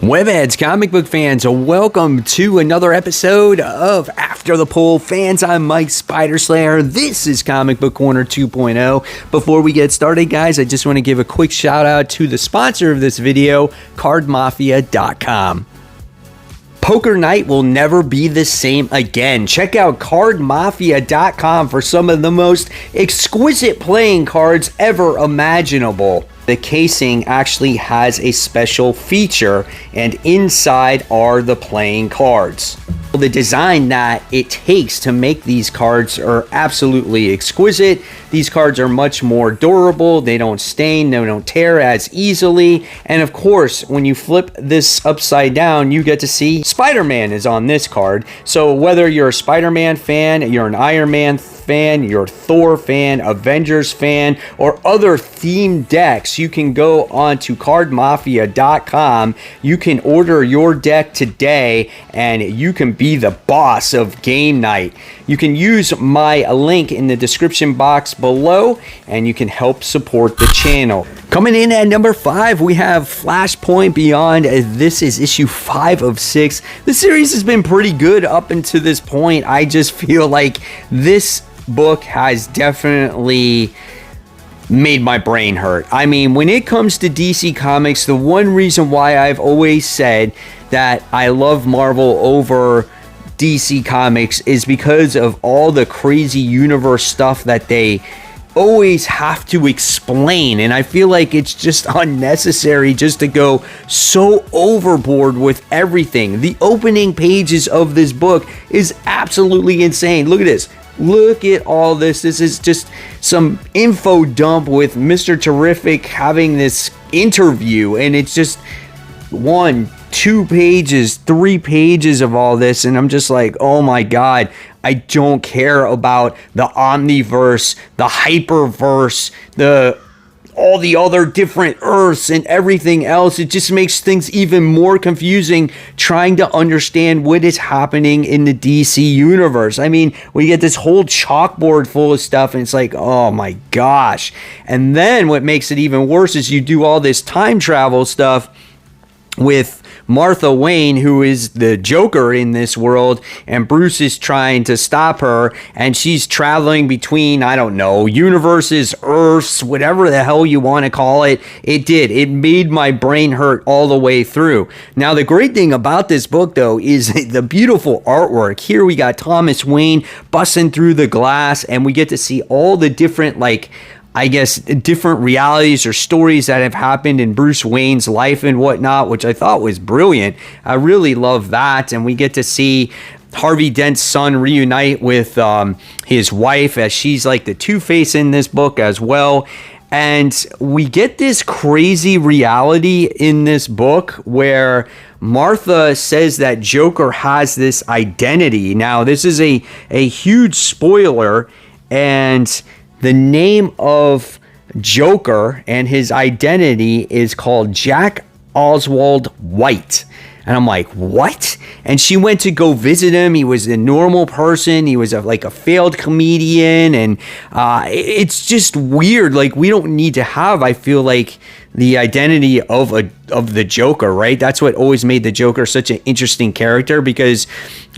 Webheads, comic book fans, welcome to another episode of After the Poll. Fans, I'm Mike Spiderslayer. This is Comic Book Corner 2.0. Before we get started, guys, I just want to give a quick shout out to the sponsor of this video, CardMafia.com. Poker night will never be the same again. Check out CardMafia.com for some of the most exquisite playing cards ever imaginable. The casing actually has a special feature, and inside are the playing cards. The design that it takes to make these cards are absolutely exquisite. These cards are much more durable. They don't stain, they don't tear as easily. And of course, when you flip this upside down, you get to see Spider-Man is on this card. So whether you're a Spider-Man fan, you're an Iron Man fan, you're a Thor fan, Avengers fan, or other themed decks, you can go on to CardMafia.com. You can order your deck today and you can be the boss of game night. You can use my link in the description box below and you can help support the channel. Coming in at number 5, we have Flashpoint Beyond. This is issue 5 of 6. The series has been pretty good up until this point. I just feel like this book has definitely made my brain hurt. I mean, when it comes to DC Comics, the one reason why I've always said that I love Marvel over DC Comics is because of all the crazy universe stuff that they always have to explain, and I feel like it's just unnecessary just to go so overboard with everything. The opening pages of this book is absolutely insane. Look at this. Look at all this. This is just some info dump with Mr. Terrific having this interview, and it's just 1, 2 pages, 3 pages of all this, and I'm just like, oh my god, I don't care about the Omniverse, the Hyperverse, all the other different Earths and everything else. It just makes things even more confusing trying to understand what is happening in the DC universe. I mean, we get this whole chalkboard full of stuff and it's like, oh my gosh. And then what makes it even worse is you do all this time travel stuff with Martha Wayne, who is the Joker in this world, and Bruce is trying to stop her, and she's traveling between, I don't know, universes, Earths, whatever the hell you want to call it. It made my brain hurt all the way through. Now, the great thing about this book, though, is the beautiful artwork. Here we got Thomas Wayne busting through the glass, and we get to see all the different, I guess, different realities or stories that have happened in Bruce Wayne's life and whatnot, which I thought was brilliant. I really love that. And we get to see Harvey Dent's son reunite with his wife, as she's like the Two-Face in this book as well. And we get this crazy reality in this book where Martha says that Joker has this identity. Now, this is a huge spoiler, and the name of Joker and his identity is called Jack Oswald White. And I'm like, what? And she went to go visit him. He was a normal person. He was like a failed comedian. And it's just weird. Like, we don't need to have, I feel like, the identity of the Joker, right? That's what always made the Joker such an interesting character, because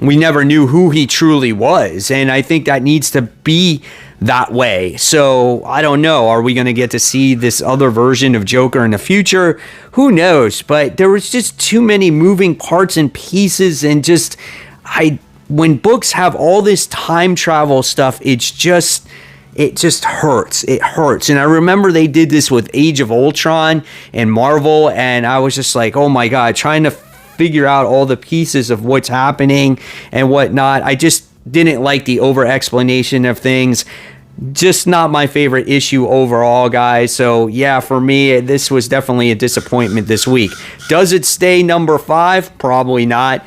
we never knew who he truly was. And I think that needs to be that way. So I don't know. Are we going to get to see this other version of Joker in the future? Who knows? But there was just too many moving parts and pieces, and just when books have all this time travel stuff, it just hurts. It hurts. And I remember they did this with Age of Ultron and Marvel, and I was just like, oh my god, trying to figure out all the pieces of what's happening and whatnot. I just didn't like the over explanation of things. Just not my favorite issue overall, guys. So yeah, for me, this was definitely a disappointment this week. Does it stay number 5? Probably not.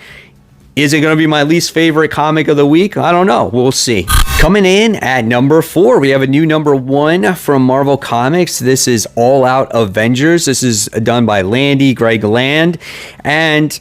Is it going to be my least favorite comic of the week? I don't know. We'll see. Coming in at number 4, we have a new number 1 from Marvel Comics. This is Out Avengers. This is done by Greg Land. And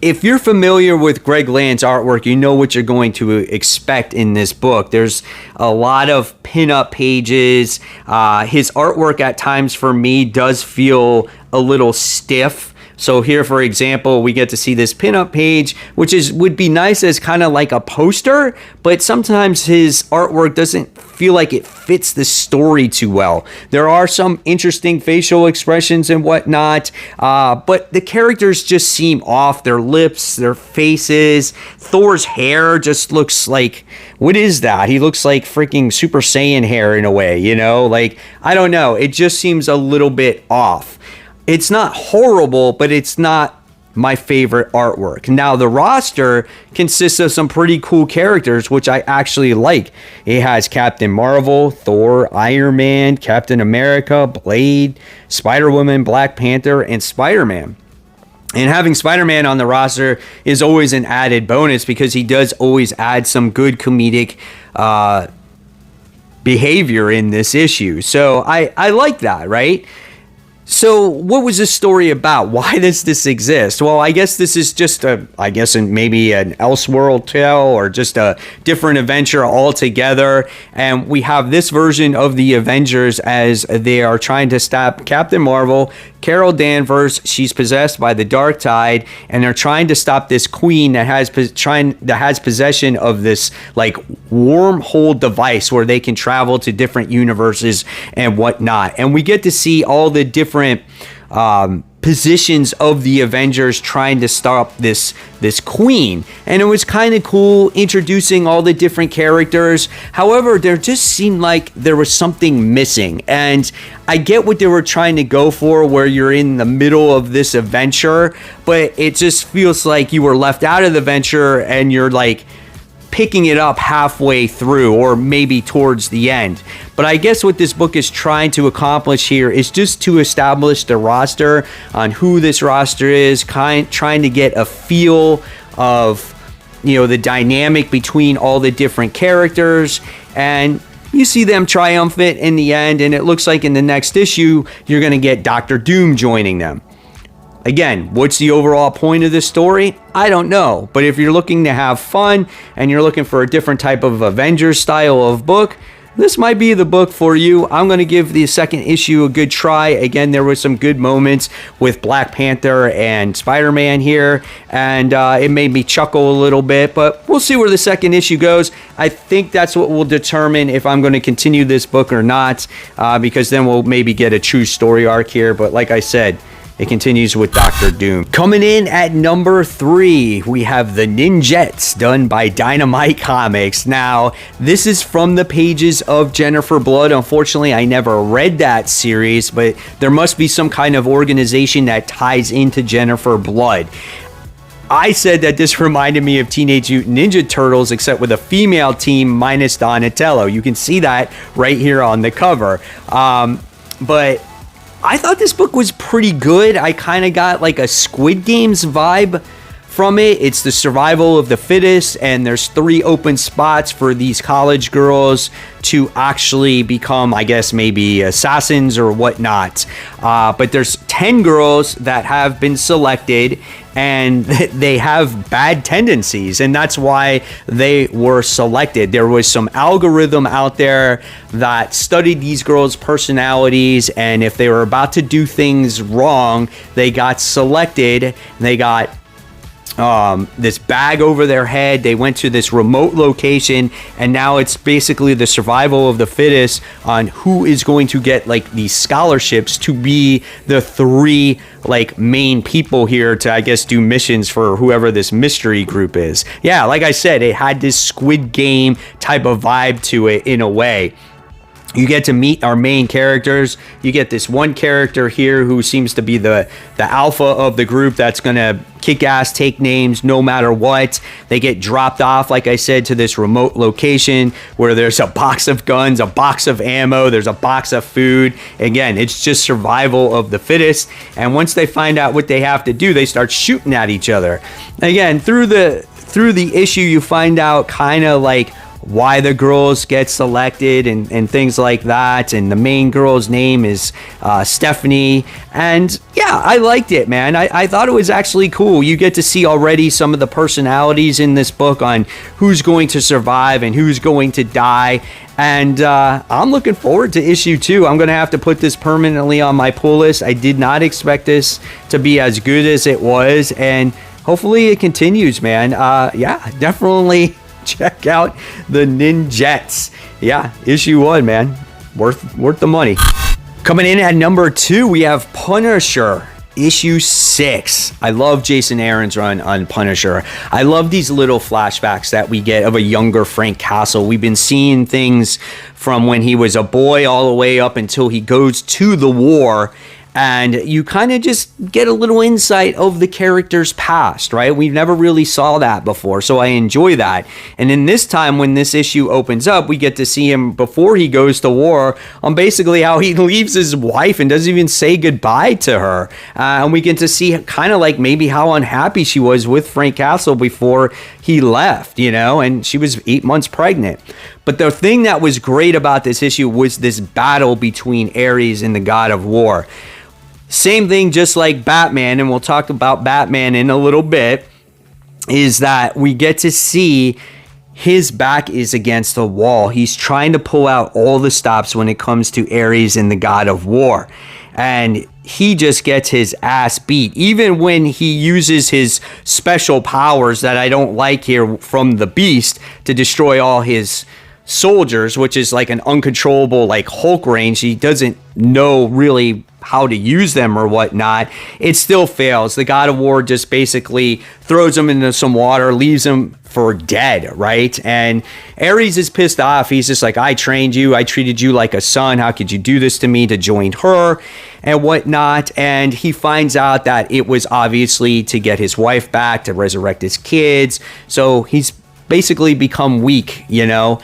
if you're familiar with Greg Land's artwork, you know what you're going to expect in this book. There's a lot of pinup pages. His artwork at times for me does feel a little stiff. So here, for example, we get to see this pinup page, which would be nice as kind of like a poster, but sometimes his artwork doesn't feel like it fits the story too well. There are some interesting facial expressions and whatnot, but the characters just seem off. Their lips, their faces. Thor's hair just looks like, what is that? He looks like freaking Super Saiyan hair in a way, you know? Like, I don't know. It just seems a little bit off. It's not horrible, but it's not my favorite artwork. Now, the roster consists of some pretty cool characters, which I actually like. It has Captain Marvel, Thor, Iron Man, Captain America, Blade, Spider-Woman, Black Panther, and Spider-Man. And having Spider-Man on the roster is always an added bonus because he does always add some good comedic behavior in this issue. So I like that, right? So what was this story about? Why does this exist? Well, I guess this is just maybe an Elseworld tale or just a different adventure altogether. And we have this version of the Avengers as they are trying to stop Captain Marvel, Carol Danvers. She's possessed by the Dark Tide, and they're trying to stop this queen that has possession of this like wormhole device where they can travel to different universes and whatnot. And we get to see all the different positions of the Avengers trying to stop this queen, and it was kind of cool introducing all the different characters. However, there just seemed like there was something missing, and I get what they were trying to go for, where you're in the middle of this adventure, but it just feels like you were left out of the adventure and you're like picking it up halfway through or maybe towards the end. But I guess what this book is trying to accomplish here is just to establish the roster on who this roster is, trying to get a feel of, you know, the dynamic between all the different characters, and you see them triumphant in the end, and it looks like in the next issue you're going to get Doctor Doom joining them. Again, what's the overall point of this story? I don't know. But if you're looking to have fun and you're looking for a different type of Avengers style of book, this might be the book for you. I'm going to give the second issue a good try. Again, there was some good moments with Black Panther and Spider-Man here, and it made me chuckle a little bit, but we'll see where the second issue goes. I think that's what will determine if I'm going to continue this book or not, because then we'll maybe get a true story arc here. But like I said, it continues with Doctor Doom. Coming in at number 3, we have The Ninjettes, done by Dynamite Comics. Now, this is from the pages of Jennifer Blood. Unfortunately, I never read that series, but there must be some kind of organization that ties into Jennifer Blood. I said that this reminded me of Teenage Mutant Ninja Turtles, except with a female team minus Donatello. You can see that right here on the cover. But I thought this book was pretty good. I kind of got like a Squid Games vibe from it. It's the survival of the fittest, and there's 3 open spots for these college girls to actually become, I guess, maybe assassins or whatnot. But there's 10 girls that have been selected, and they have bad tendencies, and that's why they were selected. There was some algorithm out there that studied these girls' personalities, and if they were about to do things wrong, they got selected, and they got this bag over their head. They went to this remote location, and now it's basically the survival of the fittest on who is going to get like these scholarships to be the 3 like main people here to, I guess, do missions for whoever this mystery group is. Yeah, like I said, it had this Squid Game type of vibe to it in a way. You get to meet our main characters. You get this one character here who seems to be the alpha of the group that's going to kick ass, take names no matter what. They get dropped off, like I said, to this remote location where there's a box of guns, a box of ammo, there's a box of food. Again, it's just survival of the fittest. And once they find out what they have to do, they start shooting at each other. Again, through the issue, you find out kind of like why the girls get selected and things like that. And the main girl's name is Stephanie. And yeah, I liked it, man. I thought it was actually cool. You get to see already some of the personalities in this book on who's going to survive and who's going to die. And I'm looking forward to issue 2. I'm going to have to put this permanently on my pull list. I did not expect this to be as good as it was. And hopefully it continues, man. Yeah, definitely check out the Ninjets. Yeah, issue 1, man. Worth the money. Coming in at number 2, we have Punisher, issue 6. I love Jason Aaron's run on Punisher. I love these little flashbacks that we get of a younger Frank Castle. We've been seeing things from when he was a boy all the way up until he goes to the war. And you kind of just get a little insight of the character's past, right? We never really saw that before, so I enjoy that. And in this time, when this issue opens up, we get to see him before he goes to war on basically how he leaves his wife and doesn't even say goodbye to her. And we get to see kind of like maybe how unhappy she was with Frank Castle before he left, you know, and she was 8 months pregnant. But the thing that was great about this issue was this battle between Ares and the God of War. Same thing, just like Batman, and we'll talk about Batman in a little bit, is that we get to see his back is against the wall. He's trying to pull out all the stops when it comes to Ares and the God of War. And he just gets his ass beat. Even when he uses his special powers that I don't like here from the Beast to destroy all his soldiers, which is like an uncontrollable like Hulk range. He doesn't know really how to use them or whatnot. It still fails. The God of War just basically throws him into some water, leaves him for dead, right? And Ares is pissed off. He's just like, I trained you. I treated you like a son. How could you do this to me, to join her and whatnot? And he finds out that it was obviously to get his wife back, to resurrect his kids. So he's basically become weak, you know,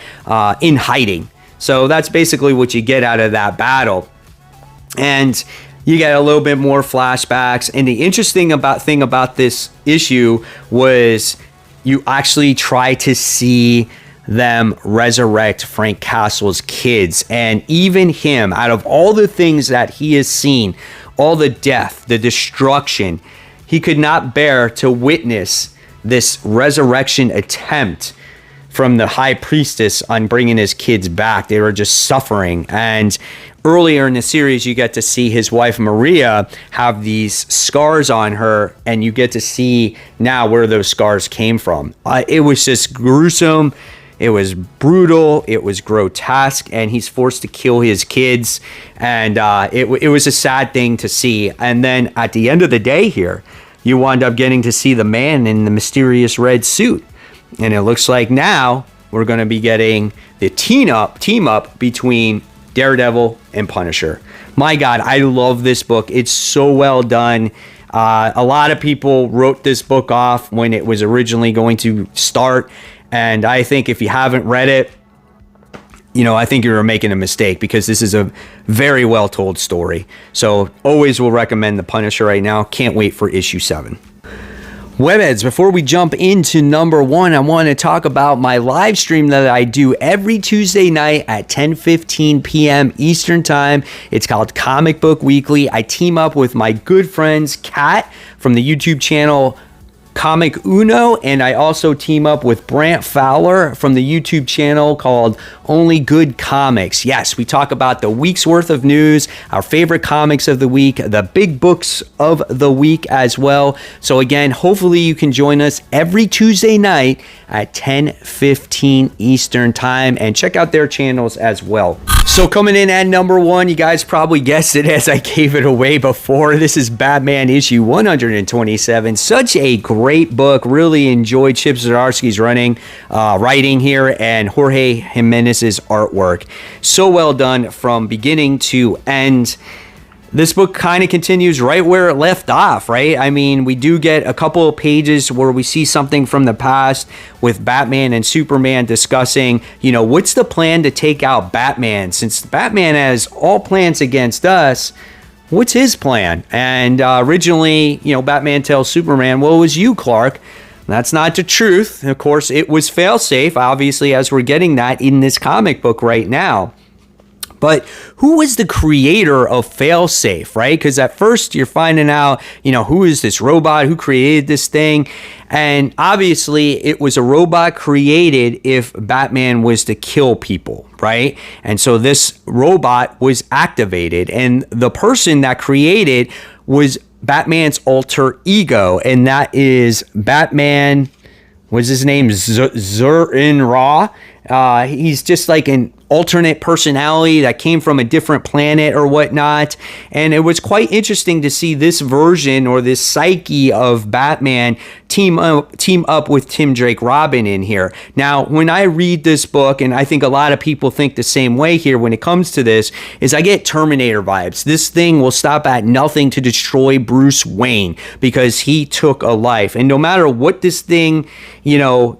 in hiding. So that's basically what you get out of that battle. And you get a little bit more flashbacks. And the interesting thing about this issue was you actually try to see them resurrect Frank Castle's kids. And even him, out of all the things that he has seen, all the death, the destruction, he could not bear to witness this resurrection attempt from the high priestess on bringing his kids back. They were just suffering. And earlier in the series, you get to see his wife Maria have these scars on her, and you get to see now where those scars came from. It was just gruesome. It was brutal. It was grotesque, and he's forced to kill his kids. And it was a sad thing to see. And then at the end of the day here, you wind up getting to see the man in the mysterious red suit. And it looks like now we're going to be getting the team up between Daredevil and Punisher. My God, I love this book. It's so well done. A lot of people wrote this book off when it was originally going to start. And I think if you haven't read it, you know, I think you're making a mistake, because this is a very well told story. So always will recommend The Punisher right now. Can't wait for issue 7. Webheads, before we jump into number 1, I want to talk about my live stream that I do every Tuesday night at 10:15 p.m. Eastern Time. It's called Comic Book Weekly. I team up with my good friends Kat from the YouTube channel Comic Uno, and I also team up with Brant Fowler from the YouTube channel called Only Good Comics. Yes, we talk about the week's worth of news, our favorite comics of the week, the big books of the week as well. So again, hopefully you can join us every Tuesday night at 10:15 Eastern Time, and check out their channels as well. So coming in at number 1, you guys probably guessed it as I gave it away before. This is Batman issue 127. Such a great book. Really enjoyed Chip Zdarsky's writing here, and Jorge Jimenez's artwork. So well done from beginning to end. This book kind of continues right where it left off, right? I mean, we do get a couple of pages where we see something from the past with Batman and Superman discussing, you know, what's the plan to take out Batman? Since Batman has all plans against us, what's his plan? And originally, you know, Batman tells Superman, well, it was you, Clark. that's not the truth. Of course, it was failsafe, obviously, as we're getting that in this comic book right now. But who was the creator of failsafe, right? Because at first you're finding out, who is this robot? Who created this thing? And obviously it was a robot created if Batman was to kill people, right? And so this robot was activated, and the person that created was Batman's alter ego, and that is Batman. What's his name? Zur-In-Ra. He's just like an alternate personality that came from a different planet or whatnot. And it was quite interesting to see this version or this psyche of Batman team up with Tim Drake Robin in here. Now, when I read this book, and I think a lot of people think the same way here when it comes to this, is I get Terminator vibes. This thing will stop at nothing to destroy Bruce Wayne because he took a life. And no matter what this thing,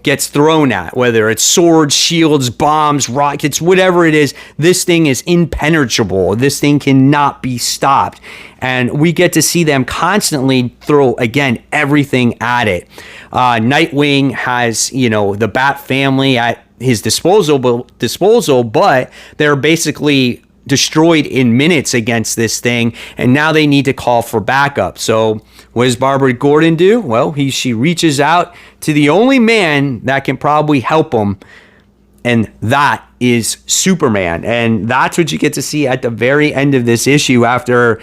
gets thrown at, whether it's swords, shields, bombs, rockets, whatever it is, this thing is impenetrable. This thing cannot be stopped. And we get to see them constantly throw, again, everything at it. Nightwing has, the Bat family at his disposal, but they're basically destroyed in minutes against this thing, and now they need to call for backup. So what does Barbara Gordon do? Well, she reaches out to the only man that can probably help them, and that is Superman. And that's what you get to see at the very end of this issue after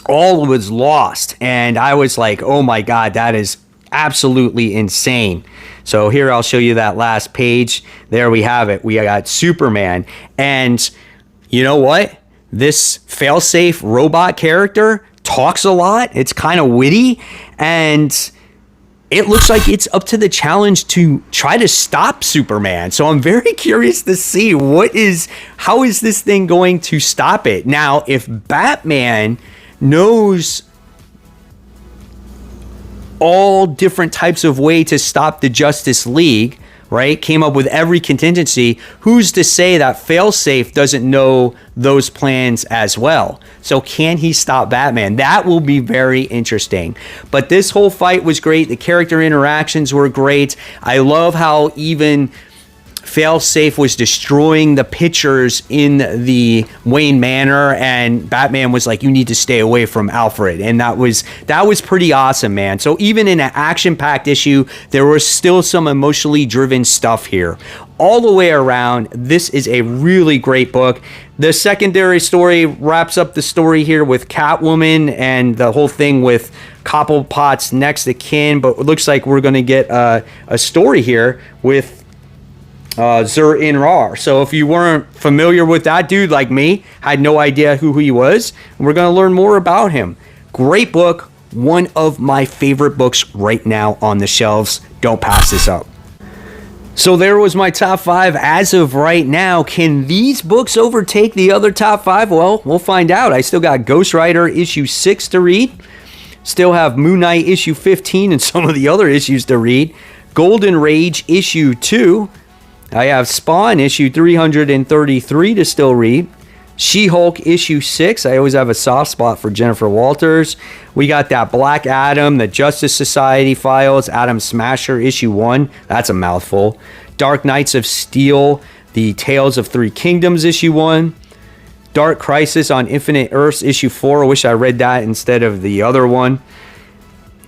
all was lost. And I was like, oh my God, that is absolutely insane. So here, I'll show you that last page. There we have it. We got Superman. And you know what? This failsafe robot character talks a lot. It's kind of witty, and it looks like it's up to the challenge to try to stop Superman. So I'm very curious to see how is this thing going to stop it? Now, if Batman knows all different types of way to stop the Justice League, right? Came up with every contingency. Who's to say that failsafe doesn't know those plans as well? So can he stop Batman? That will be very interesting. But this whole fight was great. The character interactions were great. I love how even failsafe was destroying the pictures in the Wayne Manor, and Batman was like, you need to stay away from Alfred. And that was pretty awesome, man. So even in an action-packed issue, there was still some emotionally driven stuff here. All the way around, this is a really great book. The secondary story wraps up the story here with Catwoman and the whole thing with Cobblepot's next of kin, but it looks like we're going to get a story here with Zur-In-Ra. So if you weren't familiar with that dude like me, had no idea who he was, we're going to learn more about him. Great book. One of my favorite books right now on the shelves. Don't pass this up. So there was my top 5 as of right now. Can these books overtake the other top 5? Well, we'll find out. I still got Ghost Rider issue 6 to read. Still have Moon Knight issue 15 and some of the other issues to read. Golden Rage issue 2. I have Spawn issue 333 to still read. She-Hulk issue 6. I always have a soft spot for Jennifer Walters. We got that Black Adam, the Justice Society files, Adam Smasher issue 1. That's a mouthful. Dark Knights of Steel, the Tales of Three Kingdoms issue 1. Dark Crisis on Infinite Earths issue 4. I wish I read that instead of the other one.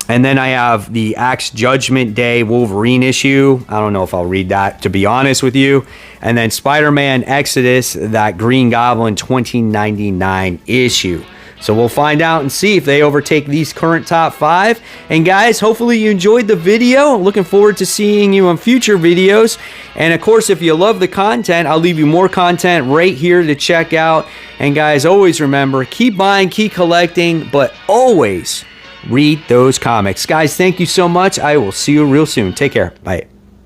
And then I have the Axe Judgment Day Wolverine issue. I don't know if I'll read that, to be honest with you. And then Spider-Man Exodus, that Green Goblin 2099 issue. So we'll find out and see if they overtake these current top 5. And guys, hopefully you enjoyed the video. Looking forward to seeing you on future videos. And of course, if you love the content, I'll leave you more content right here to check out. And guys, always remember, keep buying, keep collecting, but always read those comics. Guys, thank you so much. I will see you real soon. Take care. Bye.